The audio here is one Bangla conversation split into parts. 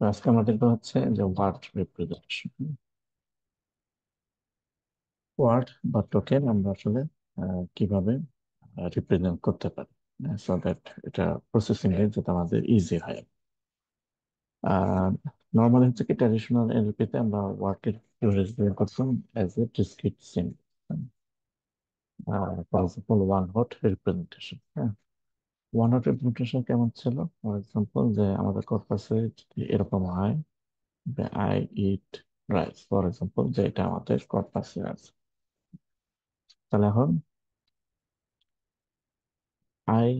তো আজকে আমাদের হচ্ছে যে ওয়ার্ড রিপ্রেজেন্টেশন। ওয়ার্ড বা টোকেন আমরা আসলে কিভাবে রিপ্রেজেন্ট করতে পারি সো দ্যাট এটা প্রসেসিং এ যাতে আমাদের ইজি হয়। আর নর্মালি হচ্ছে কি ট্র্যাডিশনাল এনএলপি তে আমরা ওয়ার্ডকে রিপ্রেজেন্ট করতাম as a discrete symbol, for example one hot representation. হ্যাঁ, ওয়ান হট রিপ্রেজেন্টেশন কেমন ছিল? ফর এক্সাম্পল যে আমাদের কর্পাসে যদি এরকম হয় যে I eat rice, for example যে এটা আমাদের কর্পাসে আছে, তাহলে এখন আই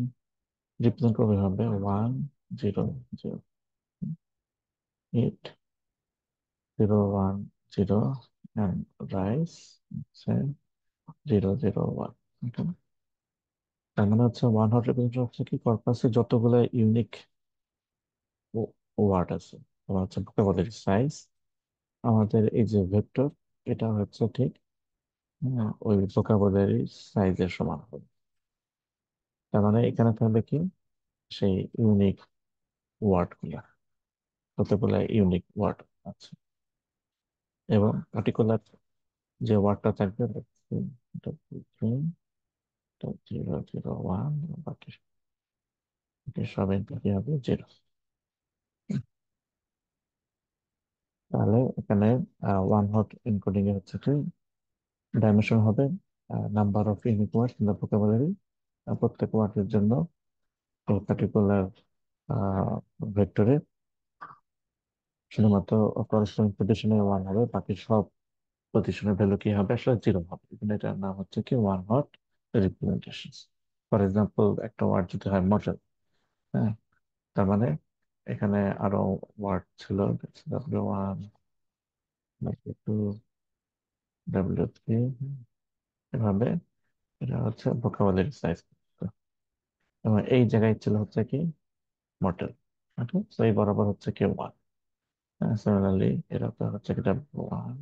রিপ্রেজেন্ট করবে হবে 1 0 0, ইট 0 1 0, and রাইস 0 0 1। তার মানে হচ্ছে ওয়ান হট রিপ্রেজেন্ট হচ্ছে কি কর্পাসে যতগুলো ইউনিক ওয়ার্ড আছে, তোমার হচ্ছে ভোকাবুলারি সাইজ, আমাদের এই যে ভেক্টর, এটা হচ্ছে ঠিক ওই ভোকাবুলারি সাইজের সমান হবে। তার মানে এখানে থাকবে কি সেই ইউনিক ওয়ার্ড গুলা, কতগুলা ইউনিক ওয়ার্ড আছে, এবং পার্টিকুলার যে ওয়ার্ডটা থাকবে এটা 0 0 1, বাকি বাকি সব এন্ট্রি কি হবে 0। তাহলে এখানে ওয়ান হট এনকোডিং এর হচ্ছে কি ডাইমেনশন হবে number of unique word in the vocabulary, প্রত্যেক ওয়ার্ডের জন্য পার্টিকুলার ভেক্টরে শুধুমাত্র করসপন্ডিং পজিশনে ওয়ান হবে, বাকি সব পজিশনের ভ্যালু কি হবে আসলে 0 হবে। এখানে এটার নাম হচ্ছে কি one hot representation. For example একটা ওয়ার্ড যদি হয় মডেল, হ্যাঁ, তার মানে এখানে আরো ওয়ার্ড ছিল, W1 W2 W3, এভাবে এটা হচ্ছে ভোকাবুলারি সাইজ। এবং এই জায়গায় ছিল হচ্ছে কি মডেল। ওকে, তো এই বরাবর হচ্ছে কি ওয়ান। সিমিলারলি এটা তো হচ্ছে কি W1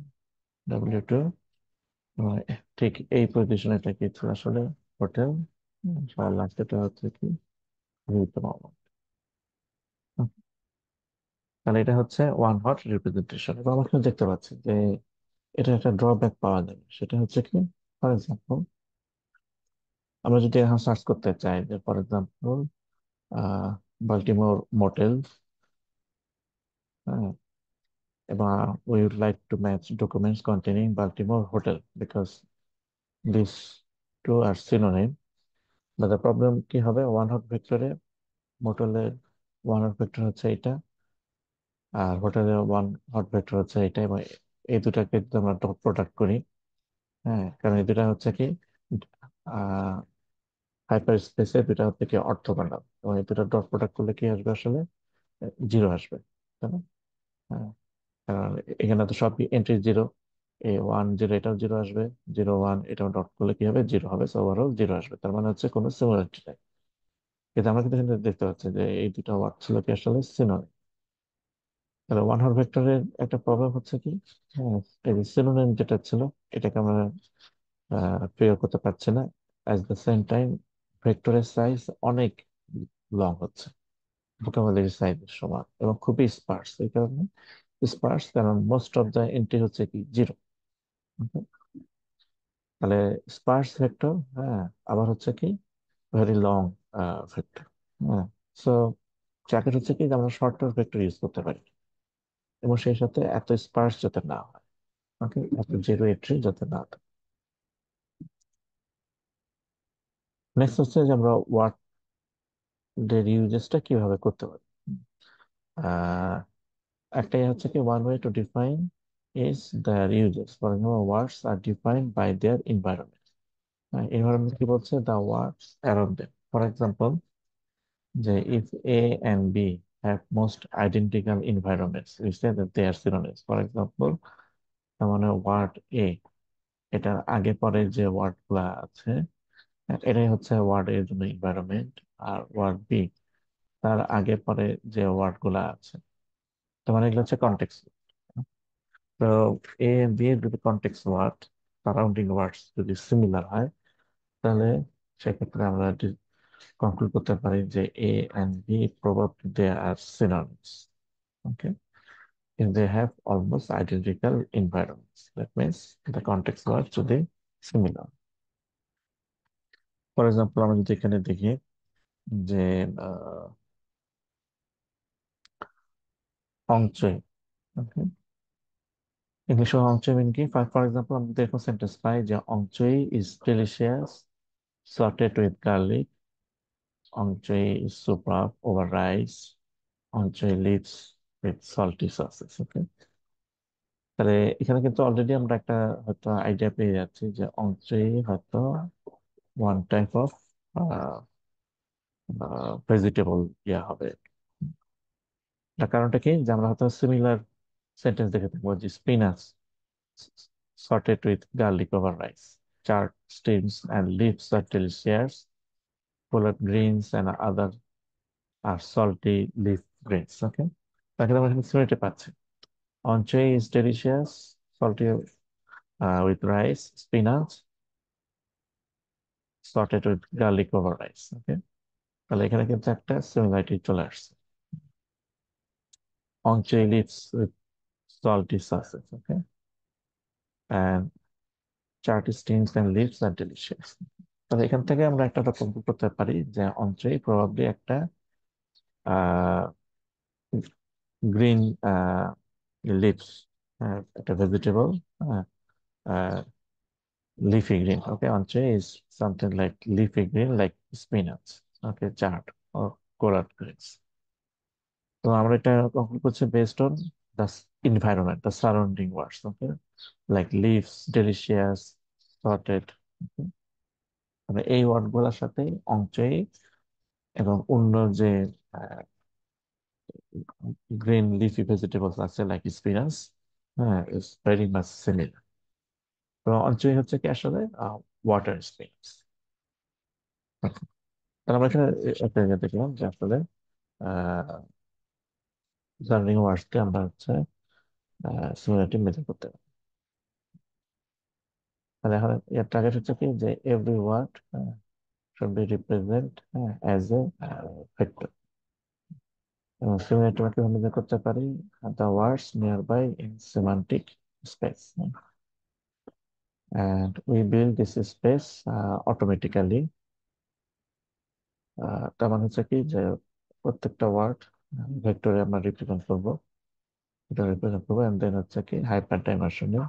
W2, ঠিক এই পজিশনে এটা কি ছিল আসলে হোটেল, সবার লাস্টেটা হচ্ছে কি রুইতমামা। তাহলে এটা হচ্ছে ওয়ান হট রিপ্রেজেন্টেশন। এবং আমরা এখানে দেখতে পাচ্ছি যে এটা একটা ড্রব্যাক পাওয়া যাবে, সেটা হচ্ছে কি ফর এক্সাম্পল আমরা যদি এখন সার্চ করতে চাই যে ফর এক্সাম্পল বাল্টিমোর মোটেল, এবং we would like to match documents containing Baltimore hotel because this two are synonym. But the problem কি হবে, ওয়ান হট ভেক্টরে মোটেলের ওয়ান হট ভেক্টর হচ্ছে এটা, আর হোটেলের ওয়ান হট ভেক্টর হচ্ছে এটা, এবং এই দুটাকে যদি আমরা ডট প্রোডাক্ট করি, হ্যাঁ, কারণ এই দুটা হচ্ছে কি হাইপার স্পেসে দুটা হচ্ছে কি অর্থগোনাল, এবং এই দুটা ডট প্রোডাক্ট করলে কি আসবে আসলে 0 আসবে, তাই না? হ্যাঁ, কারণ এখানে তো সব এন্ট্রি 0, 1 0 এটাও 0 আসবে, 0 1 এটাও ডট করলে কি হবে 0 হবে, ওভারঅল 0 আসবে। তার মানে হচ্ছে কোনো সিমিলারিটি নাই। কিন্তু আমরা কিন্তু এখানে দেখতে পাচ্ছি যে এই দুটো ওয়ার্ড ছিল কি আসলে সিনোনিম। তাহলে ওয়ান হট ভেক্টরের একটা প্রবলেম হচ্ছে কি, হ্যাঁ, এই সিনোনিম যেটা ছিল এটাকে আমরা ফিগার করতে পারছি না। অ্যাট দ্য সেম টাইম ভেক্টরের সাইজ অনেক লং হচ্ছে, ভোকাবুলারি সাইজের সমান, এবং খুবই স্পার্স। এই কারণে স্পার্স কারণ মোস্ট অফ দ্য এন্ট্রি হচ্ছে কি 0। তাহলে স্পার্স ভেক্টর, হ্যাঁ, আবার হচ্ছে কি ভেরি লং ভেক্টর। হ্যাঁ, সো জ্যাকেট হচ্ছে কি যে আমরা শর্টার ভেক্টর ইউজ করতে পারি, এবং সেই সাথে এত স্পার্স যাতে না হয়, ওকে, এত জিরো এন্ট্রি যাতে না থাকে। নেক্সট হচ্ছে যে আমরা ওয়ার্ডের ইউজেসটা কিভাবে করতে পারি। আহ একটাই হচ্ছে কি one way to define is their uses. For example words are defined by their environment. Environment কি বলছে? The words around them. For example যে if A and B have most identical environments, we say that they are synonyms. For example, তার মানে ওয়ার্ড এ, এটার আগে পরে যে ওয়ার্ড গুলা আছে, এটাই হচ্ছে ওয়ার্ড এর জন্য এনভায়রনমেন্ট। আর ওয়ার্ড বি, তার আগে পরে যে ওয়ার্ড গুলা আছে, তার মানে এগুলো হচ্ছে কনটেক্সট। তো এ বি এর যদি কনটেক্সট ওয়ার্ড, সারাউন্ডিং ওয়ার্ডস যদি সিমিলার হয়, তাহলে সেক্ষেত্রে আমরা কনক্লুড করতে পারি যে A and B probably they are synonyms. Okay, if they have almost identical environments. That means the context was যদি similar. ফর এক্সাম্পল আমরা যদি এখানে দেখি যে অংশে, ওকে, ইংলিশে অংশে মিন কি? ফর এক্সাম্পল আমরা যদি এরকম সেন্টেন্স পাই যে অংশই is delicious sorted with garlic, অংশই is superb over rice, অংশই lives with salty sauces. ওকে, তাহলে এখানে কিন্তু অলরেডি আমরা একটা হয়তো আইডিয়া পেয়ে যাচ্ছি যে অংশই হয়তো ওয়ান টাইপ অফ ভেজিটেবল ইয়া হবে। তার কারণটা কি, যে আমরা হয়তো সিমিলার সেন্টেন্স দেখে থাকবো যে spinach sorted with garlic over rice, charred stems and leaves are delicious, collard greens and other are salty leaf greens. Okay, তাকে আমরা এখানে সিমিলারিটি পাচ্ছি। Entree is delicious, salty with rice, spinach, sorted with garlic over rice. Okay, তাহলে এখানে কিন্তু একটা সিমিলারিটি চলে আসছে। Entree leaves with salty sauces. Okay, and charred stems and leaves are delicious. তাহলে এখান থেকে আমরা একটা কনক্লুড করতে পারি যে অন্ত্রে প্রবাবলি একটা গ্রিন লিভস, একটা ভেজিটেবল, লিফি গ্রিন। ওকে, অন্ত্রে is something like leafy green like spinach, okay, chard ও কোলার গ্রিনস। তো আমরা এটা কনক্লুড করছি based on the environment, the surrounding words, okay, like leaves, delicious, sorted. মানে এই ওয়ার্ড গুলোর সাথে অংশই এবং অন্য যে গ্রিন লিফি ভেজিটেবলস আছে লাইক স্পিনাচ, হ্যাঁ, ইজ ভেরি মাচ সিমিলার। তো অঞ্চল হচ্ছে কি আসলে ওয়াটার স্পিনাচ। তাহলে আমরা এখানে একটা জায়গা দেখলাম যে আসলে সারাউন্ডিং ওয়ার্ডসকে আমরা হচ্ছে সিমিলারিটি মেজার করতে পারি। তাহলে এখন এর টার্গেট হচ্ছে কি যে every word should be represent as a vector, এবং সিমিলারিটি আমরা কিভাবে মেজার করতে পারি? the words nearby in semantic space, and we build this space automatically. তার মানে হচ্ছে কি যে প্রত্যেকটা ওয়ার্ড ভেক্টরে আমরা রিপ্রেজেন্ট করবো, এটা রিপ্রেজেন্ট করবো, এন্ড দেন হচ্ছে কি হাইপার ডাইমেনশনে,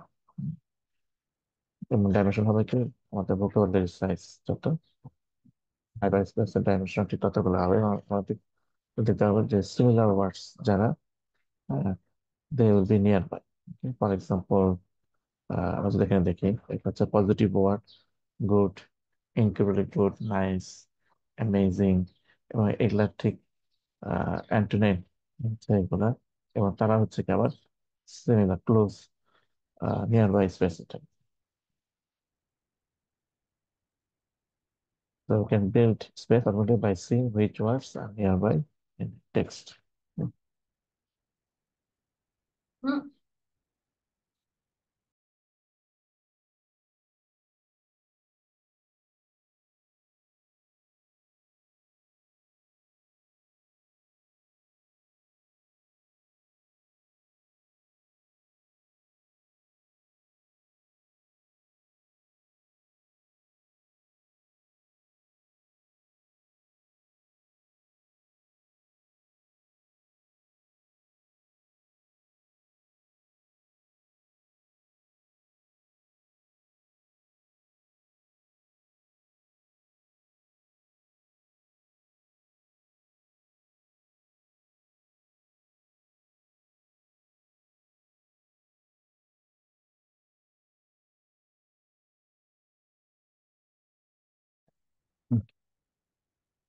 এবং ডাইমেনশন হবে কি আমাদের ভোকাবুলারি সাইজ যত, হাইপার স্পেসের ডাইমেনশন ঠিক ততগুলো হবে। এবং আমাদের দিতে হবে যে সিমিলার ওয়ার্ডস যারা, they will be nearby. For example আমরা যদি এখানে দেখি, এটা হচ্ছে positive word, good, incredibly good, nice, amazing, এবং এগুলা ঠিক অ্যান্টোনাইম হচ্ছে এগুলা, এবং তারা হচ্ছে কি আবার similar, close, nearby specific. So we can build space automatically by seeing which words are nearby in text. হুম।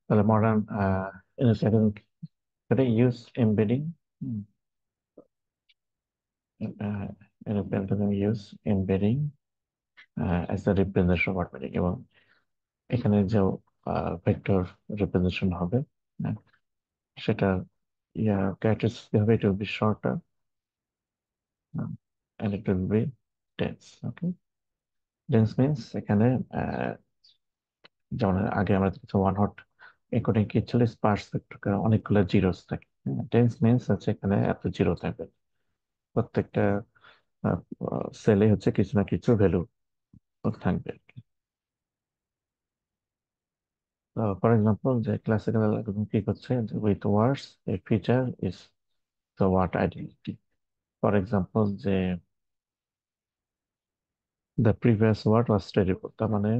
তাহলে মডার্ন এটা use embedding, use embedding as the representation word meaning, এবং এখানে যে ভেক্টর রিপ্রেজেন্টেশন হবে, হ্যাঁ, সেটা ক্যারেক্টারিস্টিক হবে, it will be shorter, and it will be dense. Okay, dense means এখানে যেমন আগে আমরা দেখেছি ওয়ান হট এনকোডিং কি ছিল, স্পার্স ভেক্টর অনেকগুলো জিরোস থাকে। টেন্স মিনস হচ্ছে এখানে এত জিরো থাকবে। প্রত্যেকটা সেলে হচ্ছে কিছু না কিছু ভ্যালু থাকবে। ফর এক্সাম্পল, যে ক্লাসিক্যাল অ্যালগরিদম কি করছে, with words a feature is the word identity. For example, যে the previous word was terrible, তার মানে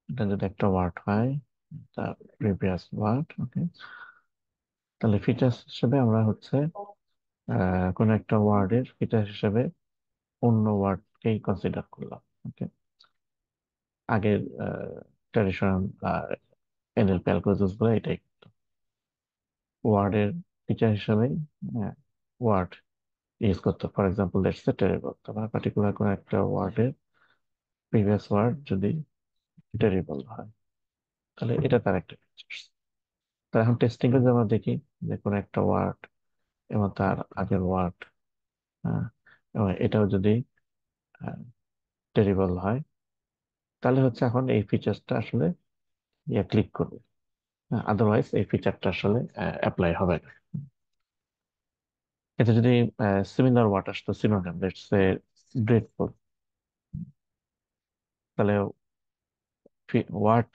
এটা যদি একটা ওয়ার্ড হয়, দ্য প্রিভিয়াস ওয়ার্ড, ওকে, তাহলে ফিচার্স হিসেবে আমরা হচ্ছে কোন একটা ওয়ার্ডের ফিচার হিসেবে অন্য ওয়ার্ডকেই কনসিডার করলাম। ওকে, আগের ট্র্যাডিশনাল এনএলপি অ্যালগরিদমস গুলো এটাই ওয়ার্ডের ফিচার হিসেবেই ওয়ার্ড ইউজ করতো। For example, let's say terrible, তোমার পার্টিকুলার কোন একটা ওয়ার্ডের প্রিভিয়াস ওয়ার্ড যদি টেরিবল হয়, তাহলে এটা তার একটা ফিচার্স। তাহলে এখন টেস্টিং এ যদি আমরা দেখি যে কোন একটা ওয়ার্ড এবং তার আগের ওয়ার্ড, এবং এটাও যদি টেরিবল হয়, তাহলে হচ্ছে এখন এই ফিচারসটা আসলে ক্লিক করবে। আদারওয়াইজ এই ফিচারটা আসলে অ্যাপ্লাই হবে না। এটা যদি সিমিলার ওয়ার্ড আসতো, সিনোনিম, লেটস সে গ্রেটফুল, তাহলে ওয়ার্ড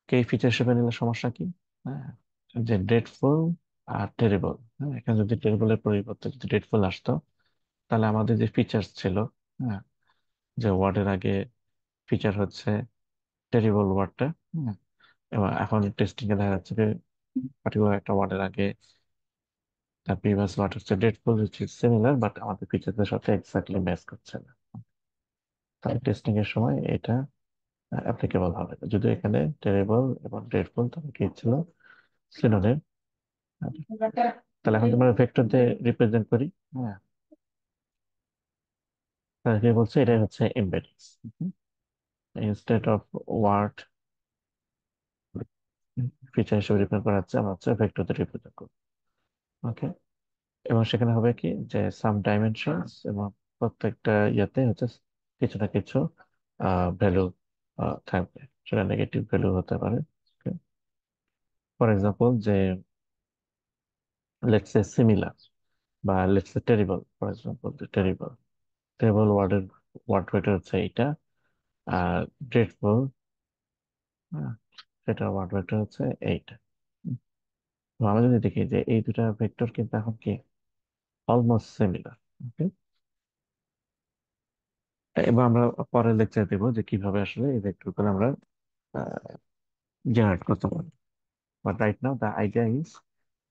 কে ফিচার হিসেবে নিলে সমস্যা কি? হ্যাঁ, যে গ্রেটফুল আর টেরিবল, হ্যাঁ, এখানে যদি টেরিবলের পরিবর্তে যদি গ্রেটফুল আসতো, তাহলে আমাদের যে ফিচার্স ছিল, হ্যাঁ, যে ওয়ার্ডের আগে ফিচার হচ্ছে টেরিবল ওয়ার্ডটা, হ্যাঁ, এবং এখন টেস্টিং এ দেখা যাচ্ছে যে পার্টিকুলার একটা ওয়ার্ডের আগে তার প্রিভিয়াস ওয়ার্ড হচ্ছে grateful, which is similar, but আমাদের ফিচারদের সাথে এক্স্যাক্টলি ম্যাচ করছে না। তাই টেস্টিং এর সময় এটা অ্যাপ্লিকেবল হবে না। যদি এখানে টেরিবল এবং গ্রেটফুল তাহলে কি ছিল, সিনোনিম। তাহলে এখন তোমরা ভেক্টর দিয়ে রিপ্রেজেন্ট করি। হ্যাঁ, তাহলে কি বলছে, এটাই হচ্ছে এমবেডিংস। ইনস্টেড অফ ওয়ার্ড ফিচার হিসেবে রিপ্রেজেন্ট করা হচ্ছে, আমরা হচ্ছে ভেক্টর দিয়ে রিপ্রেজেন্ট করবো। ওকে, এবং সেখানে হবে কি, যে সাম ডাইমেনশনস, এবং প্রত্যেকটা ইয়াতে হচ্ছে কিছু না কিছু ভ্যালু থাকবে। সেটা নেগেটিভ ভ্যালু হতে পারে। ফর এক্সাম্পল, যে লেটস সে সিমিলার বা let's say terrible, for example, terrible terrible ওয়ার্ডের ওয়ার্ড ভেক্টর হচ্ছে এইটা, আর গ্রেটফুল, সেটা ওয়ার্ড ভেক্টর হচ্ছে এইটা। হুম, তো আমরা যদি দেখি যে এই দুটা ভেক্টর কিন্তু এখন কি অলমোস্ট সিমিলার। ওকে, এবার আমরা পরের লেকচার দেবো যে কিভাবে আসলে এই ভেক্টর গুলো আমরা জেনারেট করতে পারি। But right now the idea is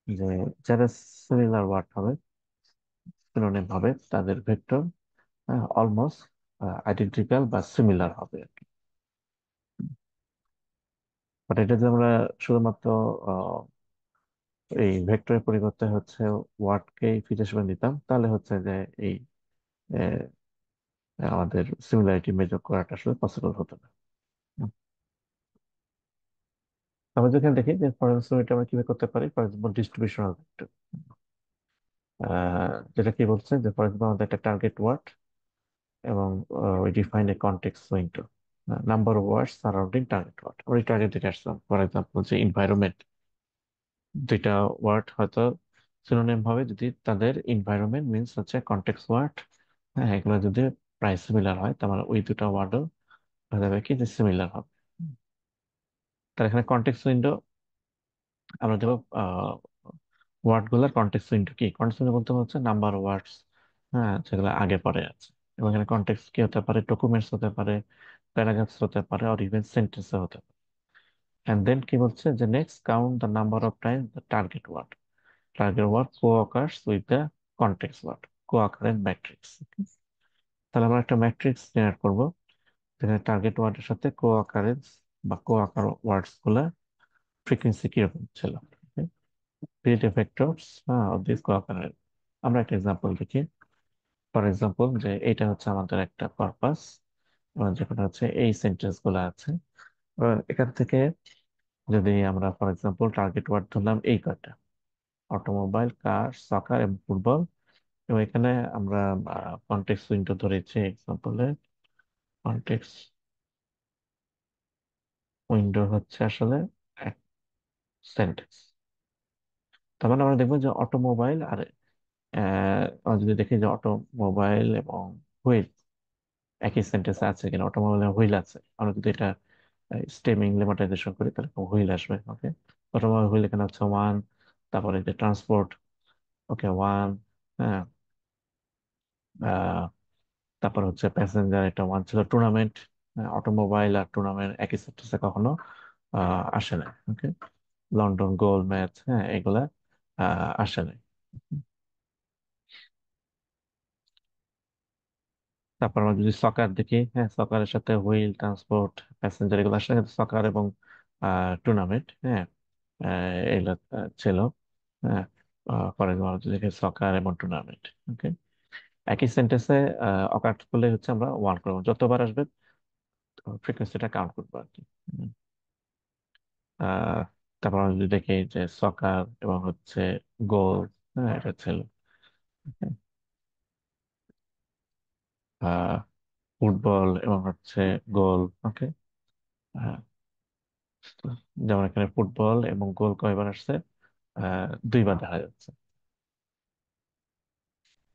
যে যারা সিমিলার ওয়ার্ড হবে, সিনোনিম হবে, তাদের ভেক্টর অলমোস্ট আইডেন্টিক্যাল বা সিমিলার হবে আর কি। বাট এটা যদি আমরা শুধুমাত্র আহ, এই ভেক্টরের পরিবর্তে হচ্ছে ওয়ার্ডকে ফিচার হিসেবে নিতাম, তাহলে হচ্ছে যে এই আহ, আমাদের সিমিলারিটি মেজর করাটা আসলে পসিবল হতো না। হুম। আমরা যেখানে দেখি যে ফর এক্সাম্পল আমরা কিভাবে করতে পারি, ফর এক্সাম্পল ডিস্ট্রিবিউশনাল ভেক্টর, যেটা কি বলছে যে ফর এক্সাম্পল আমাদের একটা টার্গেট ওয়ার্ড, এবং we define a context window, number of words surrounding target word, ওই টার্গেট দিকে আসলাম। ফর এক্সাম্পল, যে এনভায়রনমেন্ট, দুইটা ওয়ার্ড হয়তো সিনোনিম হবে যদি তাদের এনভায়রনমেন্ট মিন্স হচ্ছে কন্টেক্সট ওয়ার্ড, হ্যাঁ, এগুলো যদি প্রায় সিমিলার হয়, তার মানে ওই দুটো ওয়ার্ডও দেখা যাবে কি যে সিমিলার হবে। তার এখানে কন্টেক্সট উইন্ডো আমরা দেবো, ওয়ার্ড গুলার কন্টেক্সট উইন্ডো কি, কন্টেক্সট উইন্ডো বলতে হচ্ছে নাম্বার ওয়ার্ডস, হ্যাঁ, যেগুলো আগে পরে আছে। এবং এখানে কন্টেক্সট কি হতে পারে, ডকুমেন্টস হতে পারে, প্যারাগ্রাফস হতে পারে, আর ইভেন সেন্টেন্স হতে পারে। এন্ড দেন কি বলছে যে next count the number of time the target word co occurs with the context word, co occurrent matrix. তাহলে আমরা একটা ম্যাট্রিক্স জেনারেট করবো, যেখানে টার্গেট ওয়ার্ডের সাথে কো আকারেন্স বা কো আকার ওয়ার্ডস গুলা ফ্রিকোয়েন্সি কিরকম ছিল, ক্রিয়েটিভ ভেক্টরস অফ দিস কো আকারেন্ট। আমরা একটা এক্সাম্পল দেখি। ফর এক্সাম্পল, যে এটা হচ্ছে আমাদের একটা পারপাস, এবং যেখানে হচ্ছে এই সেন্টেন্স গুলো আছে। এখান থেকে যদি আমরা ফর এক্সাম্পল টার্গেট ওয়ার্ড ধরলাম এই কয়টা, অটোমোবাইল, কার, সকার এবং ফুটবল, এবং এখানে আমরা কন্টেক্সট উইন্ডো ধরেছি এক্সাম্পলে। কন্টেক্সট উইন্ডো হচ্ছে আসলে এক সেন্টেন্স। তার মানে আমরা দেখবো যে অটোমোবাইল আর আমরা যদি দেখি যে অটোমোবাইল এবং হুইল একই সেন্টেন্সে আছে কিনা, অটোমোবাইল হুইল আছে, আমরা যদি এটা স্টেমিং লেমাটাইজেশন করি তাহলে হুইল আসবে। ওকে, অটোমোবাইল হুইল এখানে হচ্ছে ওয়ান, তারপরে যে ট্রান্সপোর্ট, ওকে ওয়ান, হ্যাঁ, আহ, তারপর হচ্ছে প্যাসেঞ্জার, এটা ওয়ান ছিল। টুর্নামেন্ট, অটোমোবাইল আর টুর্নামেন্ট একই সেন্টেন্সে কখনো আসে না। ওকে, লন্ডন গোল্ড ম্যাচ, হ্যাঁ, এগুলা আসে না। তারপর আমরা যদি সকার দেখি, হ্যাঁ, সকারের সাথে হুইল, ট্রান্সপোর্ট, প্যাসেঞ্জার এগুলো আসলে সকার এবং টুর্নামেন্ট, হ্যাঁ, এগুলো ছিল। হ্যাঁ, ফর এক্সাম্পল যদি দেখি সকার এবং টুর্নামেন্ট, ওকে, একই সেন্টেন্সে অকার করলে হচ্ছে আমরা ওয়ান করবো, যতবার আসবে ফ্রিকোয়েন্সিটা কাউন্ট করবো আর কি। হুম। আহ, তারপর আমরা যদি দেখি যে সকার এবং হচ্ছে গোল, হ্যাঁ, এটা ছিল। আহ, ফুটবল এবং হচ্ছে গোল, ওকে, যেমন এখানে ফুটবল এবং গোল কয়বার আসছে, দুইবার দেখা যাচ্ছে।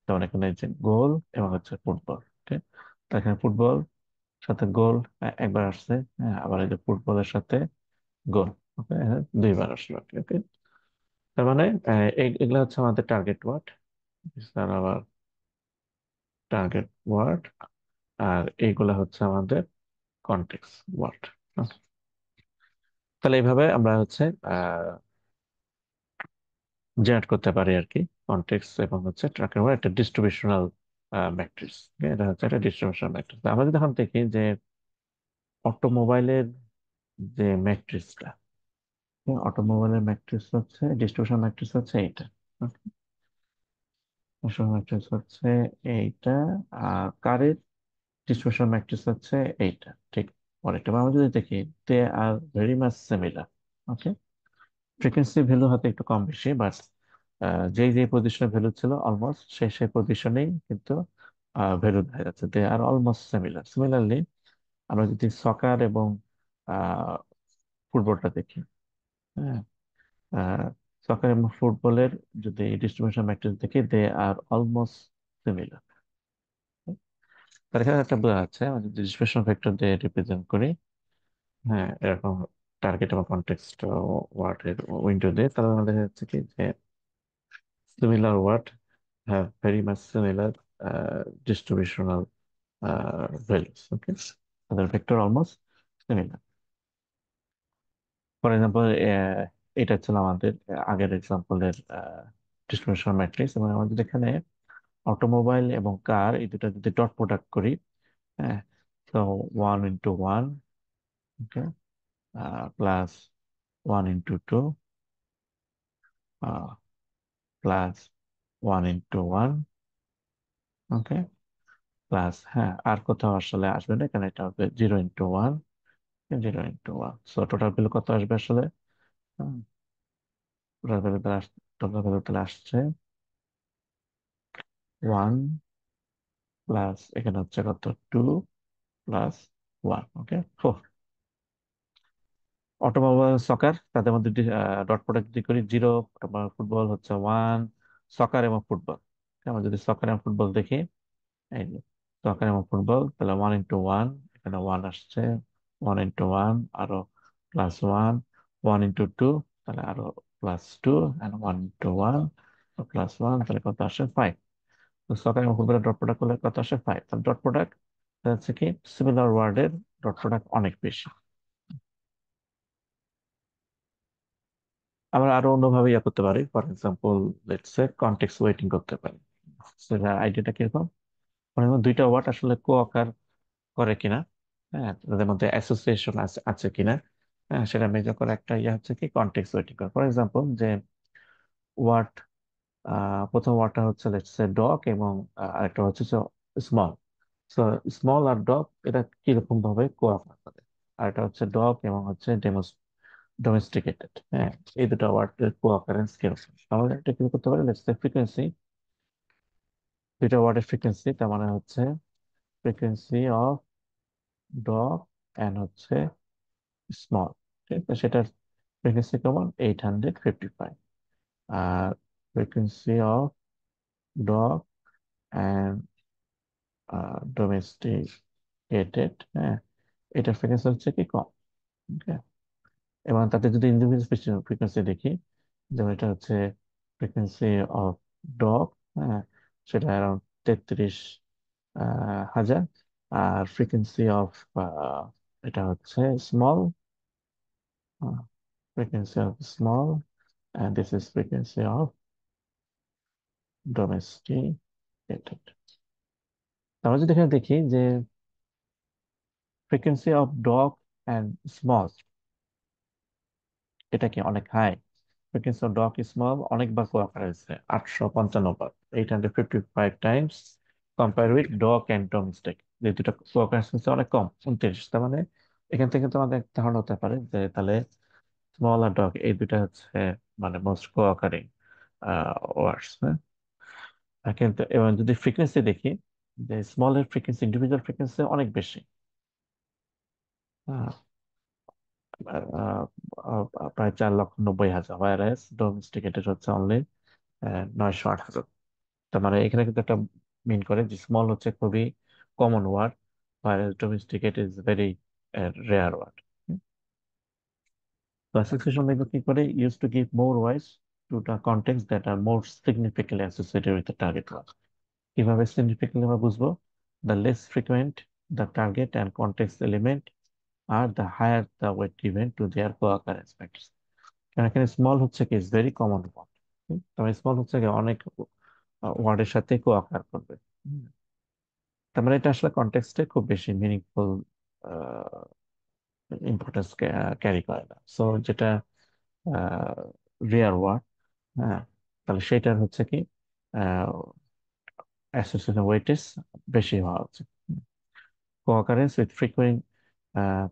যেমন এখানে যে গোল এবং হচ্ছে ফুটবল, ঠিক, তো এখানে ফুটবল সাথে গোল একবার আসছে, হ্যাঁ, আবার এই যে ফুটবলের সাথে গোল, ওকে, দুইবার আসলো। ওকে, তার মানে এগুলা হচ্ছে আমাদের টার্গেট ওয়ার্ড, আবার টার্গেট ওয়ার্ড, আর এইগুলা হচ্ছে আমাদের কনটেক্সট ওয়ার্ড। তাহলে এইভাবে আমরা হচ্ছে জেনারেট করতে পারি আর কি, কনটেক্সট এবং হচ্ছে ট্র্যাকের ওয়ার্ড, একটা ডিস্ট্রিবিউশনাল ম্যাট্রিক্স। এটা হচ্ছে একটা ডিস্ট্রিবিউশনাল ম্যাট্রিক্স। আমরা যদি এখন দেখি যে অটোমোবাইলের যে ম্যাট্রিক্সটা, অটোমোবাইলের ম্যাট্রিক্স হচ্ছে, ডিস্ট্রিবিউশন ম্যাট্রিক্স হচ্ছে এইটা, ডিস্ট্রিবিউশন ম্যাট্রিক্স হচ্ছে এইটা, আর কারের ডিস্ট্রিবিউশন ম্যাট্রিক্স হচ্ছে এইটা, ঠিক পরেরটা। আমরা যদি দেখি they are very much similar, okay, frequency value হয়তো একটু কম বেশি, বাট যেই যে পজিশনে ভ্যালু ছিল অলমোস্ট সেই পজিশনেই কিন্তু ভ্যালু দেখা যাচ্ছে, দে আর অলমোস্ট সিমিলার। সিমিলারলি আমরা যদি সকার এবং ফুটবলটা দেখি, হ্যাঁ, সকার এবং ফুটবলের যদি ডিস্ট্রিবিউশন ম্যাট্রিক্স দেখি, দে আর অলমোস্ট সিমিলার। তার এখানে একটা বোঝা যাচ্ছে আমরা যদি ডিস্ট্রিবিউশন ভেক্টর দিয়ে রিপ্রেজেন্ট করি, হ্যাঁ, এরকম টার্গেট এবং কনটেক্সট ওয়ার্ড এর উইন্ডো দিয়ে, তাহলে আমাদের দেখা যাচ্ছে কি যে similar word have very much similar distributional values. Okay, so the vector almost similar. For example, এটা ছিল আমাদের আগের এক্সাম্পলের ডিস্ট্রিবিউশন ম্যাট্রিক্স, এবং আমাদের এখানে অটোমোবাইল এবং কার এই দুটো যদি ডট প্রোডাক্ট করি, হ্যাঁ, তো one into one, okay, plus one into two, plus one into one, okay, plus, হ্যাঁ, আর কোথাও আসলে আসবে না, এখানে এটা হবে zero into one, zero into one. So total value কত আসবে আসলে? টোটাল ভ্যালু টোটাল ভ্যালু তাহলে আসছে ওয়ান, প্লাস এখানে হচ্ছে কত, টু, প্লাস ওয়ান, ওকে, ফোর। অটোমোবাইল সকার তাদের মধ্যে ডট প্রোডাক্ট যদি করি, জিরো, ফুটবল হচ্ছে ওয়ান, সকার এবং ফুটবল, আমরা যদি সকার এবং ফুটবল দেখি, এই যে সকার এবং ফুটবল, তাহলে ওয়ান ইন্টু ওয়ান, এখানে ওয়ান আসছে, ওয়ান ইন্টু ওয়ান, আরো plus one, one into two, তাহলে আরো plus two, and one into one plus one, তাহলে কত আসে, ফাইভ। তো সকার এবং ফুটবলের ডট প্রোডাক্ট করলে কত আসে, ফাইভ। তাহলে ডট প্রোডাক্ট হচ্ছে কি, সিমিলার ওয়ার্ডের ডট প্রোডাক্ট অনেক বেশি। আমরা আরো অন্যভাবে ইয়া করতে পারি, for example let's say context waiting করতে পারি। সেটা আইডিয়াটা কিরকম, মানে দুইটা ওয়ার্ড আসলে কো অকার করে কিনা, হ্যাঁ, তাদের মধ্যে অ্যাসোসিয়েশন আছে আছে কিনা, হ্যাঁ, সেটা মেজার করা একটা ইয়ে হচ্ছে কি কনটেক্সট ওয়েটিং করা। ফর এক্সাম্পল যে ওয়ার্ড, প্রথম ওয়ার্ডটা হচ্ছে লেটস সে ডগ, এবং আরেকটা হচ্ছে স্মল। সো স্মল আর ডগ এটা কিরকম ভাবে কোঅ্যাকার করে, আর এটা হচ্ছে ডগ এবং হচ্ছে ডোমেস্টিকেটেড, হ্যাঁ, এই দুটো ওয়ার্ডের কোঅ্যাকারেন্স কিরকম। তাহলে এটা কি করতে পারি, লেটস সে ফ্রিকোয়েন্সি, দুইটা ওয়ার্ডের ফ্রিকোয়েন্সি, তার মানে হচ্ছে ফ্রিকোয়েন্সি অফ ডগ এন্ড হচ্ছে স্মল, ঠিক আছে, সেটার ফ্রিকোয়েন্সি কেমন, 855। আর frequency of dog and domesticated, হ্যাঁ, এটা ফ্রিকোয়েন্সি হচ্ছে কি কম। ওকে, এবং তাতে যদি ইন্ডিভিজুয়াল ফ্রিকোয়েন্সি দেখি, যেমন এটা হচ্ছে ফ্রিকোয়েন্সি অফ ডগ, হ্যাঁ, সেটা অ্যারাউন্ড 33,000। আর ফ্রিকোয়েন্সি অফ এটা হচ্ছে small, frequency of small, and this is frequency of domesticated. আমরা যদি এখানে দেখি যে frequency of dog and small, এটা কি অনেক high. Frequency of dog small অনেকবার কোয়াফার হয়েছে, 855 বার, 855 times, compare with dog and domestic, যে দুটো কোয়াকারেন্স হচ্ছে অনেক কম, 29। তার মানে এখান থেকে তো আমাদের একটা ধারণা হতে পারে যে তাহলে স্মল আর ডগ এই দুটা হচ্ছে মানে মোস্ট কোয়াকারিং ওয়ার্ডস। কিন্তু এবং যদি ফ্রিকোয়েন্সি দেখি, যে স্মলের ফ্রিকোয়েন্সি, ইন্ডিভিজুয়াল ফ্রিকোয়েন্সি অনেক বেশি, আহ, আহ, প্রায় 4,90,000, ওয়ারাস ডোমেস্টিকেটেড হচ্ছে অনলি 908,000। তার মানে এখানে কিন্তু একটা মিন করে যে স্মল হচ্ছে খুবই common word, whereas domesticate is very rare word. Classification method কি করে, use to give more weights to the contents that are more significantly associated with the target word. কিভাবে সিগনিফিকেন্টলি আমরা বুঝবো, the less frequent the target and context element are the higher the weight given to their co occurrence factors. কারণ এখানে স্মল হচ্ছে কি ইজ ভেরি কমন ওয়ার্ড, তবে স্মল হচ্ছে কি অনেক ওয়ার্ডের সাথে কোঅকার করবে। হুম। তার মানে এটা আসলে কন্টেক্সটে খুব বেশি মিনিংফুল ইম্পর্টেন্স ক্যারি করে না। সো যেটা রেয়ার ওয়ার্ড, হ্যাঁ, তাহলে সেটার হচ্ছে কি অ্যাসোসিয়েশন ওয়েটেজ বেশি হওয়া উচিত। Co-occurrence with frequent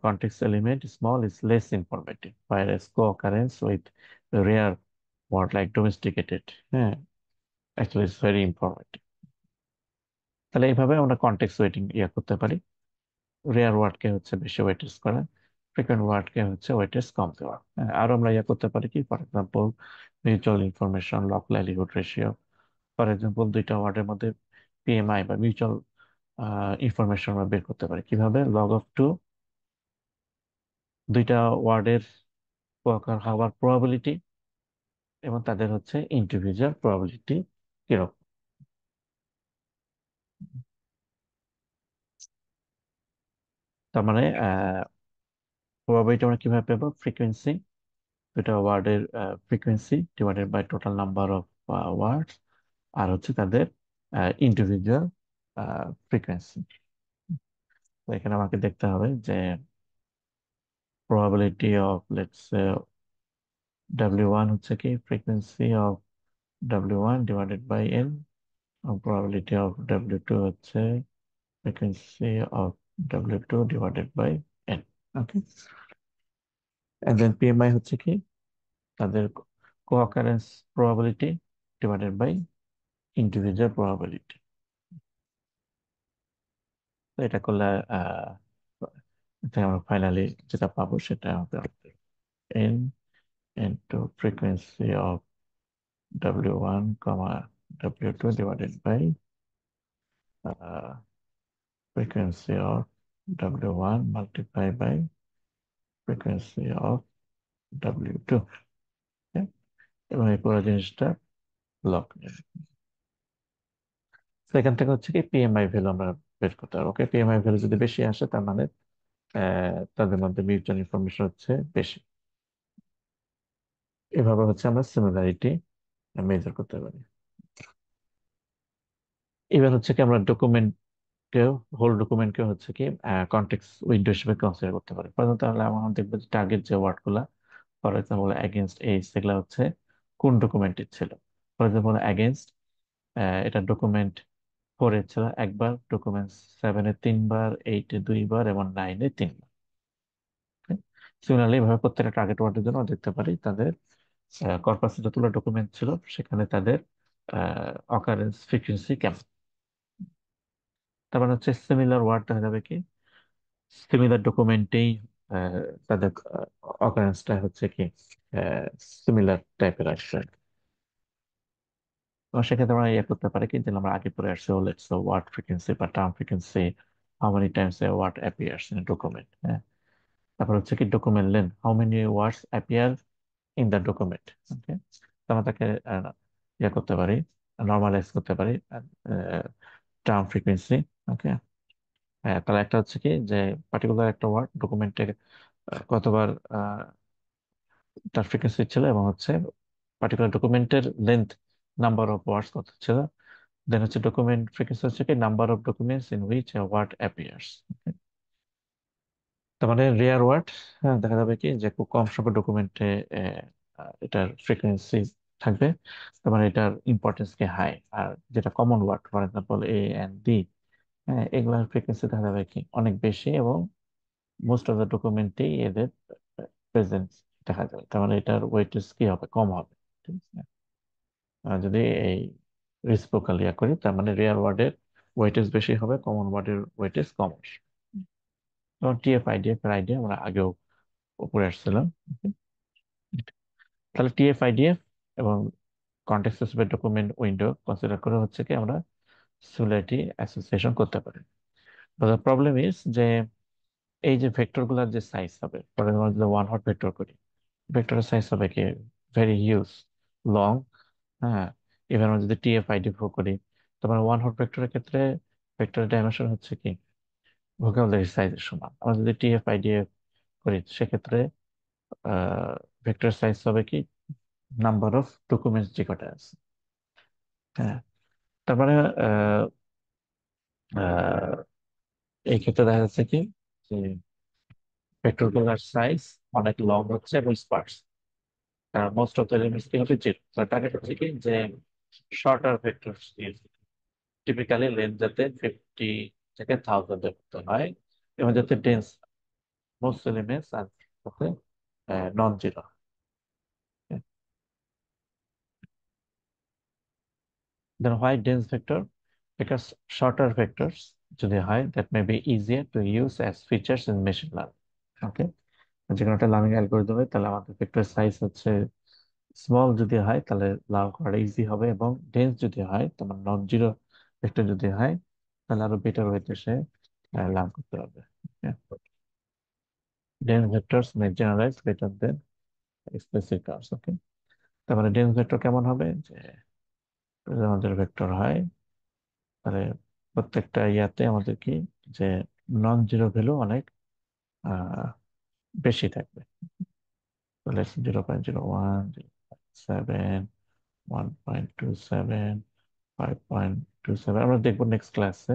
context element small is less informative, whereas co-occurrence with rare word like domesticated, হ্যাঁ, actually is very informative. তাহলে এইভাবে আমরা কন্টেক্সট ওয়েটিং ইয়া করতে পারি, রেয়ার ওয়ার্ডকে হচ্ছে বেশি ওয়েটেজ করা, ফ্রিকোয়েন্ট ওয়ার্ডকে হচ্ছে ওয়েটেজ কম দেওয়া। হ্যাঁ, আর আমরা ইয়া করতে পারি কি, for example mutual information, log likelihood ratio. For example দুইটা ওয়ার্ডের মধ্যে পিএমআই বা মিউচুয়াল ইনফরমেশন আমরা বের করতে পারি কিভাবে, লগ অফ টু, দুইটা ওয়ার্ডের কোয়াকার হওয়ার প্রবাবিলিটি এবং তাদের হচ্ছে ইন্ডিভিজুয়াল প্রবাবিলিটি কিরকম। তার মানে প্রবাবিলিটি আমরা কিভাবে পেবো, ফ্রিকোয়েন্সি, দুইটা ওয়ার্ডের frequency divided by total number of word, আর হচ্ছে তাদের ইন্ডিভিজুয়াল ফ্রিকোয়েন্সি। তো এখানে আমাকে দেখতে হবে যে প্রবাবিলিটি অফ লেটস W1 হচ্ছে কি frequency of W1 divided by N, probability of W2 হচ্ছে frequency of W2 divided by N. Okay. And then PMI হচ্ছে কি তাদের co-occurrence probability divided by individual probability। তো এটা করলে এটা আমরা ফাইনালি যেটা পাবো সেটা হবে N into frequency of W1 comma W2 divided by uh, frequency of W1 multiplied by frequency of W2। Okay? এবং এই পুরো জিনিসটা লক। তো এখান থেকে হচ্ছে কি পিএমআই ভ্যালু আমরা বের করতে পারবো। ওকে, পিএমআই ভ্যালু যদি বেশি আসে তার মানে তাদের মধ্যে মিউচুয়াল ইনফরমেশন হচ্ছে বেশি। এভাবে হচ্ছে আমরা সিমিলারিটি মেজার করতে পারি। এবার হচ্ছে কি আমরা ডকুমেন্টকেও, হোল ডকুমেন্টকে হচ্ছে কি কন্টেক্সট উইন্ডো হিসেবে কনসিডার করতে পারি। প্রথমত তাহলে আমরা দেখবো যে টার্গেট যে ওয়ার্ড গুলা, ফর এক্সাম্পল এগেনস্ট এইজ, সেগুলা হচ্ছে কোন ডকুমেন্টের ছিল। ফর এক্সাম্পল এগেনস্ট, এটা ডকুমেন্ট 4 ছিল একবার, ডকুমেন্ট 7 3বার, 8 2বার এবং 9 3বার। সিমিলারলি এভাবে প্রত্যেকটা টার্গেট ওয়ার্ডের জন্য দেখতে পারি তাদের কর্পাসে যতগুলো ডকুমেন্ট ছিল সেখানে তাদের অকারেন্স ফ্রিকোয়েন্সি কেমন। তার মানে হচ্ছে সিমিলার ওয়ার্ড দেখা যাবে কি সিমিলার ডকুমেন্টেই তাদের অকারেন্সটা হচ্ছে কি সিমিলার টাইপের আসবে। তো সেক্ষেত্রে আমরা ইয়ে করতে পারি কি, যে আমরা আগে পরে আসছে লেটস ওয়ার্ড ফ্রিকোয়েন্সি বা term frequency, how many times a word appears in document. হ্যাঁ, তারপর হচ্ছে কি document length, how many words appear in the document. Okay, তো আমরা তাকে ইয়ে করতে পারি, নর্মালাইজ করতে পারি টার্ম ফ্রিকোয়েন্সি। ওকে, হ্যাঁ, তাহলে একটা হচ্ছে কি যে পার্টিকুলার একটা ওয়ার্ড ডকুমেন্টে কতবার তার ফ্রিকোয়েন্সি ছিল, এবং হচ্ছে পার্টিকুলার ডকুমেন্টের লেন্থ, নাম্বার অফ ওয়ার্ডস কত ছিল। দেন হচ্ছে ডকুমেন্ট ফ্রিকোয়েন্সি হচ্ছে কি number of documents in which a word appears. তার মানে রেয়ার ওয়ার্ড, হ্যাঁ, দেখা যাবে কি যে খুব কম সংখ্যক ডকুমেন্টে এটার ফ্রিকোয়েন্সি থাকবে, তার মানে এটার ইম্পর্টেন্স কি হাই। আর যেটা common word, for example a and the, হ্যাঁ, এগুলোর ফ্রিকোয়েন্সি দেখা যাবে কি অনেক বেশি, এবং মোস্ট অফ দ্য ডকুমেন্টেই এদের প্রেজেন্স দেখা যাবে, তার মানে এটার ওয়েটেজ কি হবে, কম হবে। ঠিক আছে, আর যদি এই রেসিপ্রোকাল ইয়া করি, তার মানে রেয়ার ওয়ার্ডের ওয়েটেজ বেশি হবে, কমন ওয়ার্ডের ওয়েটেজ কম আসবে। যেমন টিএফ আইডিএফ এর আইডিয়া আমরা আগেও উপরে আসছিলাম। তাহলে টিএফ আইডিএফ এবং context specific document window consider করে হচ্ছে কি আমরা সিমিলারিটি অ্যাসোসিয়েশন করতে পারি। দ্য প্রবলেম ইজ যে এই যে ভেক্টর গুলার যে সাইজ হবে, ফর এক্সাম্পল যদি ওয়ান হট ভেক্টর করি, ভেক্টরের সাইজ হবে কি ভেরি হিউজ, লং। হ্যাঁ, এবার আমরা যদি টিএফ আইডিএফ করি, তোমার ওয়ান হট ভেক্টরের ক্ষেত্রে ভেক্টরের ডাইমেনশন হচ্ছে কি ভোকাবুলারি সাইজের সমান। আমরা যদি টিএফ আইডিএফ করি সেক্ষেত্রে ভেক্টর সাইজ হবে কি নাম্বার অফ ডকুমেন্টস যে কটা আছে। হ্যাঁ, তারপরে আহ, আহ, এই ক্ষেত্রে দেখা যাচ্ছে কি যে ভেক্টর গুলোর সাইজ অনেক লং হচ্ছে এবং স্পার্স, কারণ মোস্ট অফ দ্য এলিমেন্টস কি হবে জিরো। তার টার্গেট হচ্ছে কি যে শর্টার ভেক্টর, টিপিক্যালি লেন্থ যাতে 50 থেকে 1000 এর মতো হয়, এবং যাতে ডেন্স মোস্ট এলিমেন্টস আর সাথে non zero. Then why dense vector? Because shorter vectors যদি হয় that may be easier to use as features in machine learning. Okay, যে কোনো একটা লার্নিং অ্যালগরিদমে তাহলে আমাদের ভেক্টর সাইজ হচ্ছে স্মল যদি হয় তাহলে লার্ন করা ইজি হবে, এবং ডেন্স যদি হয় তোমার নন জিরো ভেক্টর যদি হয় তাহলে আরো বেটার ওয়েতে সে লার্ন করতে পারবে। Dense vectors may generalize better than specific curves. Okay, তার মানে ডেন্স ভেক্টর কেমন হবে, যে যদি আমাদের ভেক্টর হয় তাহলে প্রত্যেকটা ইয়াতে আমাদের কি যে নন জিরো ভ্যালু অনেক আহ, বেশি থাকবে। তাহলে 0.01, 0.7, 1.27, 5.27, আমরা দেখবো নেক্সট ক্লাসে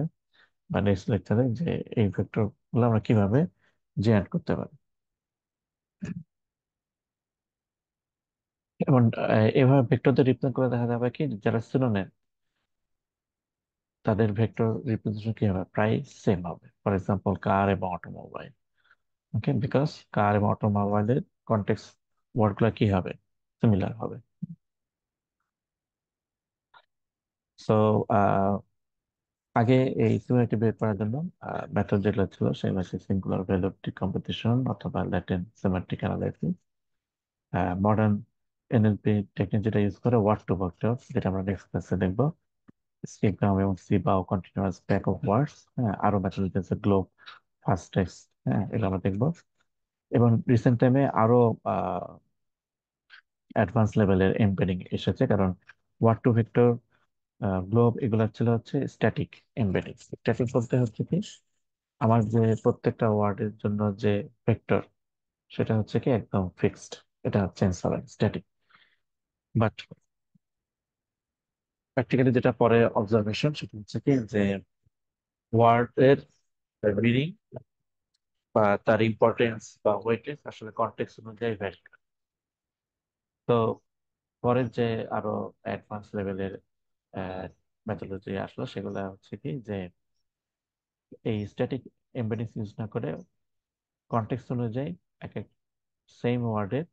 বা নেক্সট লেকচারে যে এই ভেক্টর গুলো আমরা কিভাবে জেনারেট করতে পারি। এবং এভাবে ভেক্টরদের রিপ্রেজেন্ট করে দেখা যাবে কি যারা সিনোনিম তাদের ভেক্টর রিপ্রেজেন্টেশন কি হবে, প্রায় সেম হবে। ফর এক্সাম্পল কার এবং অটোমোবাইল। ওকে, বিকজ কার এবং অটোমোবাইলের কন্টেক্সট ওয়ার্ড গুলো কি হবে, সিমিলার হবে। সো আগে এই সিমিলারিটি বের করার জন্য মেথড যেগুলো ছিল সেগুলো হচ্ছে সিঙ্গুলার ভ্যালু ডিকম্পোজিশন অথবা Latin semantic analysis. Modern NLP technique যেটা ইউজ করে ওয়ার্ড টু ভেক্টর, যেটা আমরা নেক্সট ক্লাসে দেখবো, স্কিপগ্রাম এবং সিবা ও কন্টিনিউয়াস ব্যাক অফ ওয়ার্ডস। হ্যাঁ, আরো মেথড আছে গ্লোব, ফাস্ট টেক্সট। হ্যাঁ, এগুলো আমরা দেখবো। এবং রিসেন্ট টাইমে আরো অ্যাডভান্স লেভেলের এমবেডিং এসেছে, কারণ ওয়ার্ড টু ভেক্টর, গ্লোব এগুলা ছিল হচ্ছে স্ট্যাটিক এমবেডিং। স্ট্যাটিক বলতে হচ্ছে কি আমার যে প্রত্যেকটা ওয়ার্ডের জন্য যে ভেক্টর সেটা হচ্ছে কি একদম ফিক্সড, এটা চেঞ্জ হবে স্ট্যাটিক। বাট প্র্যাকটিক্যালি যেটা পরে অবজারভেশন সেটা হচ্ছে কি যে ওয়ার্ডের মিনিং বা তার ইম্পর্টেন্স বা ওয়েটেজ আসলে কনটেক্সট অনুযায়ী ভ্যারি করে। তো পরের যে আরো অ্যাডভান্স লেভেলের মেথোলজি আসলো সেগুলো হচ্ছে কি যে এই স্ট্যাটিক এমবেডিং ইউজ না করে কনটেক্সট অনুযায়ী এক এক সেম ওয়ার্ডের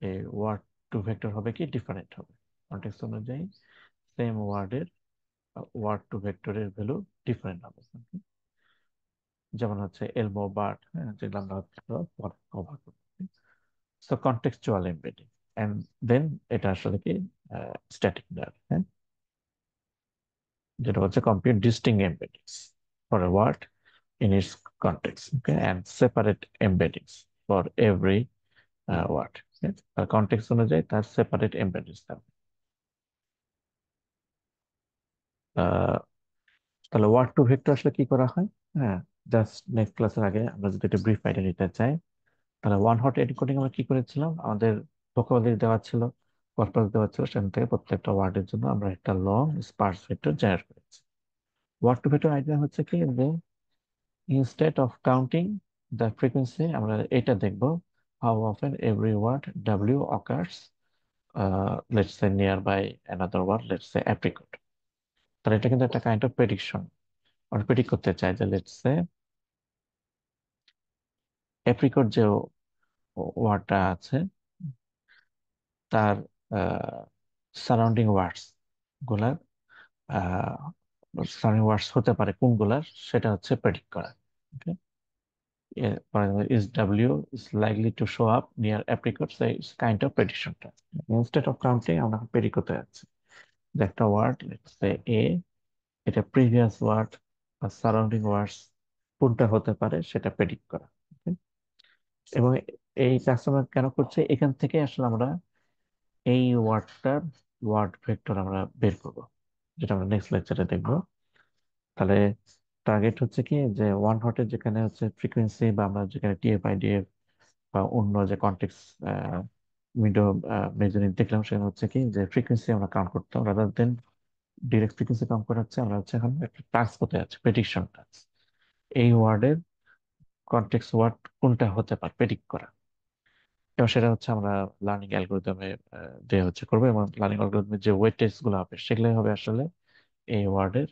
এই ওয়ার্ড টু ভেক্টর হবে কি ডিফারেন্ট হবে। কনটেক্সট অনুযায়ী সেম ওয়ার্ডের ওয়ার্ড টু ভেক্টরের ভ্যালু ডিফারেন্ট হবে। যেমন হচ্ছে এলমো বার্ড, হ্যাঁ, যেগুলো আমরা হচ্ছে কভার করছি। So contextual embedding, and then এটা আসলে কি স্ট্যাটিক নার, হ্যাঁ, যেটা হচ্ছে compute distinct embeddings for a word in its context, okay, and separate embeddings for every word, okay? আর কনটেক্সট অনুযায়ী তার সেপারেট এমবেডিংস থাকবে। আহ, তাহলে ওয়ার্ড টু ভেক্টর আসলে কি করা হয়? হ্যাঁ, জাস্ট নেক্সট ক্লাসের আগে আমরা যদি একটা ব্রিফ আইডিয়া নিতে চাই, তাহলে ওয়ান হট এনকোডিং আমরা কি করেছিলাম, আমাদের ভোকাবুলারি দেওয়া ছিল, কর্পাস দেওয়া ছিল, সেখান থেকে প্রত্যেকটা ওয়ার্ডের জন্য আমরা একটা লং স্পার্স ভেক্টর জেনারেট করেছি। ওয়ার্ড টু ভেক্টর আইডিয়া হচ্ছে কি যে instead of counting the frequency, আমরা এটা দেখবো how often every word W occurs, let's say nearby another word, let's say apricot. তাহলে এটা কিন্তু একটা কাইন্ড অফ প্রেডিকশন। আমরা প্রেডিক্ট করতে চাই যে লেটস সে অ্যাপ্রিকট যে ওয়ার্ডটা আছে তার সারাউন্ডিং ওয়ার্ডস গুলার সারাউন্ডিং ওয়ার্ডস হতে পারে কোনগুলার, সেটা হচ্ছে প্রেডিক্ট করা। Okay? For example, is W is likely to show up near apricot, so it's kind of prediction task. Instead of counting, আমরা predict করতে যাচ্ছি যে একটা ওয়ার্ড, let's say A, এটা প্রিভিয়াস ওয়ার্ড বা সারাউন্ডিং ওয়ার্ডস কোনটা হতে পারে সেটা প্রেডিক্ট করা। Okay? এবং এই কাজটা আমরা কেন করছি, এখান থেকে আসলে আমরা এই ওয়ার্ডটার ওয়ার্ড ভেক্টর আমরা বের করব, যেটা আমরা নেক্সট লেকচারে দেখবো। তাহলে টার্গেট হচ্ছে কি যে ওয়ান হটের যেখানে হচ্ছে ফ্রিকোয়েন্সি বা আমরা যেখানে টিএফ বা অন্য যে কন্টেক্স উইন্ডো মেজারিং দেখলাম, সেখানে হচ্ছে কি যে ফ্রিকোয়েন্সি আমরা কাউন্ট করতাম rather than direct frequency count করা হচ্ছে, আমরা হচ্ছে এখন একটা টাস্ক করতে যাচ্ছি, প্রেডিকশন টাস্ক। এই ওয়ার্ডের কন্টেক্স ওয়ার্ড কোনটা হতে পারে প্রেডিক্ট করা, এবং সেটা হচ্ছে আমরা লার্নিং অ্যালগোরিদমে দিয়ে হচ্ছে করবো, এবং লার্নিং অ্যালগোরিদমের যে ওয়েটেজ গুলো হবে সেগুলো হবে আসলে এই ওয়ার্ডের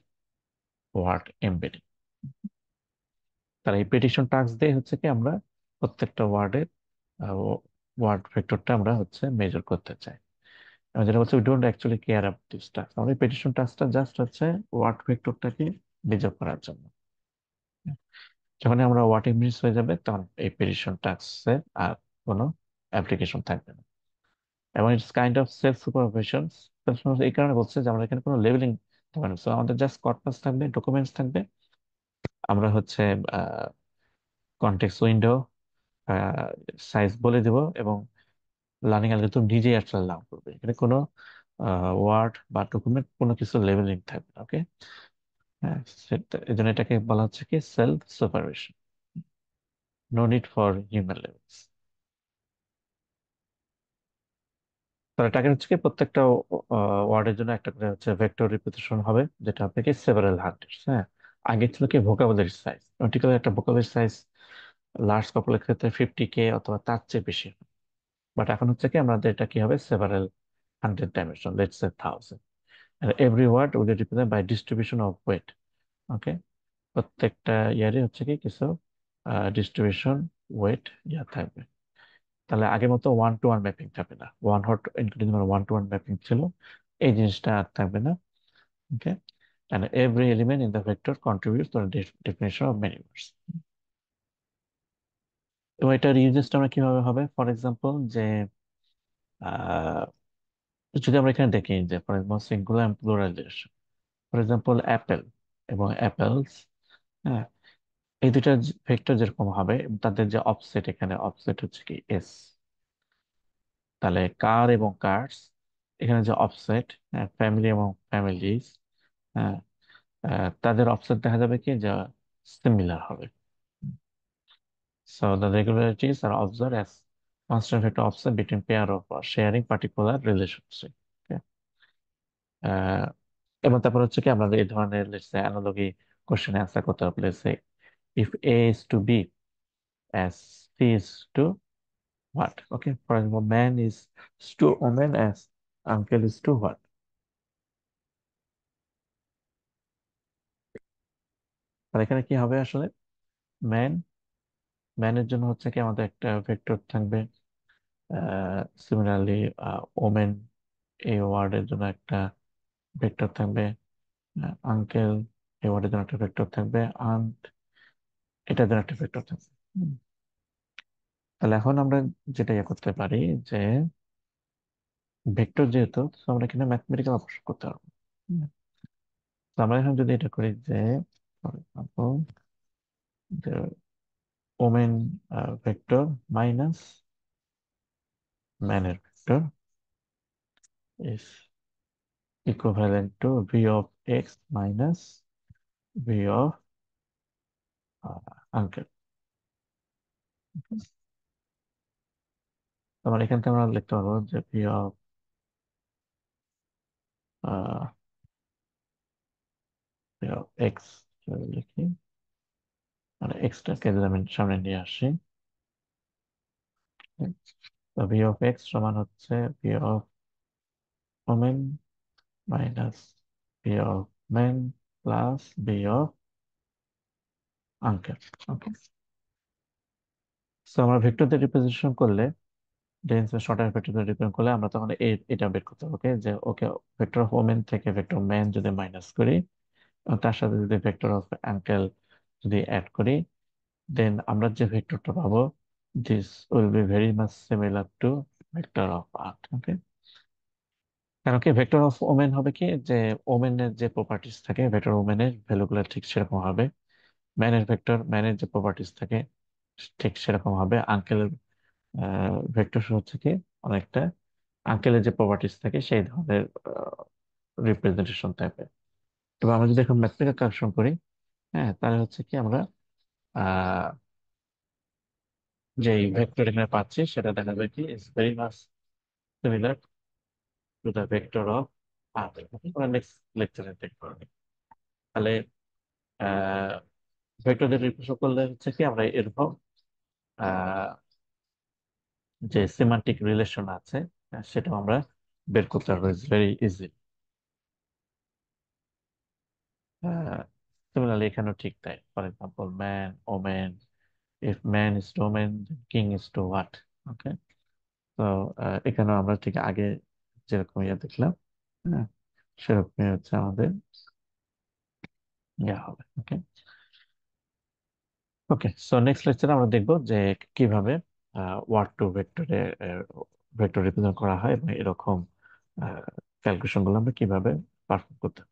ওয়ার্ড এমবেডিং। তার এই প্রেডিকশন টাস্ক দিয়ে হচ্ছে কি আমরা প্রত্যেকটা ওয়ার্ডের ওয়ার্ড ভেক্টরটা আমরা হচ্ছে মেজার করতে চাই। এবং যেটা হচ্ছে we don't actually care about this task, আমাদের প্রেডিকশন টাস্কটা জাস্ট হচ্ছে ওয়ার্ড ভেক্টরটাকে মেজার করার জন্য। যখন আমরা ওয়ার্ড ইমেজ হয়ে যাবে তখন এই প্রেডিকশন টাস্কের আর কোনো অ্যাপ্লিকেশন থাকবে না। এবং it's kind of self supervision. এই কারণে বলছে যে আমরা এখানে কোনো লেভেলিং থাকবে না, So আমাদের জাস্ট কর্পাস থাকবে, ডকুমেন্টস থাকবে, আমরা হচ্ছে কনটেক্সট উইন্ডো সাইজ বলে দেব, এবং লার্নিং অ্যালগরিদম নিজেই আসলে লার্ন করবে, এখানে কোনো ওয়ার্ড বা ডকুমেন্ট কোনো কিছু লেভেলিং থাকবে না। ওকে, হ্যাঁ, এই জন্য এটাকে বলা হচ্ছে কি self supervision, no need for human labels. তো এটাকে হচ্ছে কি প্রত্যেকটা ওয়ার্ডের জন্য একটা করে হচ্ছে ভেক্টর রিপিটেশন হবে, যেটা হবে কি সেভারাল হান্ড্রেডস। হ্যাঁ, আগে ছিল কি ভোকাবুলারি সাইজ, পার্টিকুলার একটা ভোকাবুলারি সাইজ লার্জ কাপলের ক্ষেত্রে 50K অথবা তার চেয়ে বেশি, বাট এখন হচ্ছে কি আমাদের এটা কি হবে several hundred dimension, let's say 1000, and every word will be represented by distribution of weight. ওকে, প্রত্যেকটা ইয়ারে হচ্ছে কি কিছু ডিস্ট্রিবিউশন ওয়েট ইয়া থাকবে। তাহলে আগের মতো ওয়ান টু ওয়ান ম্যাপিং থাকবে না, one hot encoding one to one mapping ছিল, এই জিনিসটা আর থাকবে না। ওকে, and every element in the vector contributes to the definition of many words. এবং এটার ইউজেসটা আমরা কিভাবে হবে, ফর এক্সাম্পল যে আহ, যদি আমরা এখানে দেখি যে for example singular and plural, for example apple এবং অ্যাপেলস, হ্যাঁ, এই দুইটা ভেক্টর যেরকম হবে তাদের যে অফসেট, এখানে অফসেট হচ্ছে কি এস। তাহলে কার এবং কার্স, এখানে যে অফসেট, ফ্যামিলি এবং ফ্যামিলিজ, হ্যাঁ, তাদের অফসেট দেখা যাবে কি যা সিমিলার হবে। So the regularities are observed as constant vector offset between pair of sharing particular relationship. Okay? আহ, এবং তারপর হচ্ছে কি আমরা এই ধরনের অ্যানালগি কোশ্চেন অ্যান্সার করতে হবে, let's say if A is to B as C is to what? Okay, for example, man is to woman as uncle is to what? আর এখানে কি হবে আসলে, ম্যান, ম্যানের জন্য হচ্ছে কি আমাদের একটা ভেক্টর থাকবে, সিমিলারলি ওমেন এই ওয়ার্ডের জন্য একটা ভেক্টর থাকবে, আঙ্কেল এই ওয়ার্ডের জন্য একটা ভেক্টর থাকবে, আন্ট এটার জন্য একটা ভেক্টর থাকবে। হুম। তাহলে এখন আমরা যেটা ইয়ে করতে পারি যে ভেক্টর যেহেতু, তো আমরা এখানে ম্যাথমেটিক্যাল অপারেশন করতে পারবো। হুম। তো আমরা এখন যদি এটা করি যে, for example, women vector minus ম্যানের vector is equivalent to v of x minus v of uncle. তার মানে এখান থেকে আমরা লিখতে পারবো যে v of x যদি লিখি, মানে এক্সটাকে যদি আমি সামনে নিয়ে আসি, তো v of x সমান হচ্ছে v of women minus v of men plus v of uncle. ওকে, তো আমরা ভেক্টর দিয়ে রিপ্রেজেন্টেশন করলে, ডেন্স বা শর্ট ভেক্টর দিয়ে রিপ্রেজেন্ট করলে আমরা তখন এটা বের করতে হবে, ওকে, যে ওকে ভেক্টর অফ ওমেন থেকে ভেক্টর ম্যান যদি মাইনাস করি, এবং তার সাথে যদি ভেক্টর অফ অ্যাঙ্কেল যদি অ্যাড করি, দেন আমরা যে ভেক্টরটা পাবো, this will be very much similar to vector of aunt. Okay, কারণ কি ভেক্টর অফ ওমেন হবে কি, যে ওমেনের যে প্রপার্টিস থাকে ভেক্টর ওমেনের ভ্যালুগুলো ঠিক সেরকম হবে, ম্যানের ভেক্টর ম্যানের যে প্রপার্টিস থাকে ঠিক সেরকম হবে, আঙ্কেলের ভেক্টর হচ্ছে কি অনেকটা আঙ্কেলের যে প্রপার্টিস থাকে সেই ধরনের রিপ্রেজেন্টেশন টাইপের। এবার আমরা যদি এখন ম্যাথমেটিক্যাল কারেকশন করি, হ্যাঁ, তাহলে হচ্ছে কি আমরা আহ যে ভেক্টর এখানে পাচ্ছি সেটা দেখা যায় কি is very much similar to the vector of আর। আমরা নেক্সট লেকচারে দেখবো। তাহলে ভেক্টর দিয়ে রিপ্রেজেন্ট করলে হচ্ছে কি আমরা এরকম আহ যে সিমান্টিক রিলেশন আছে, সেটা আমরা বের করতে পারবো ভেরি ইজি। সিমিলারলি এখানেও ঠিক তাই, for example man women, if man is to women, king is to what. Okay, তো এখানেও আমরা ঠিক আগে যেরকম ইয়ে দেখলাম, হ্যাঁ, সেরকমই হচ্ছে আমাদের ইয়া হবে। ওকে, ওকে, সো নেক্সট লেকচারে আমরা দেখবো যে কিভাবে ওয়ার্ড টু ভেক্টরে ভেক্টর রিপ্রেজেন্ট করা হয় এবং এরকম ক্যালকুলেশন গুলো আমরা কিভাবে পারফর্ম করতে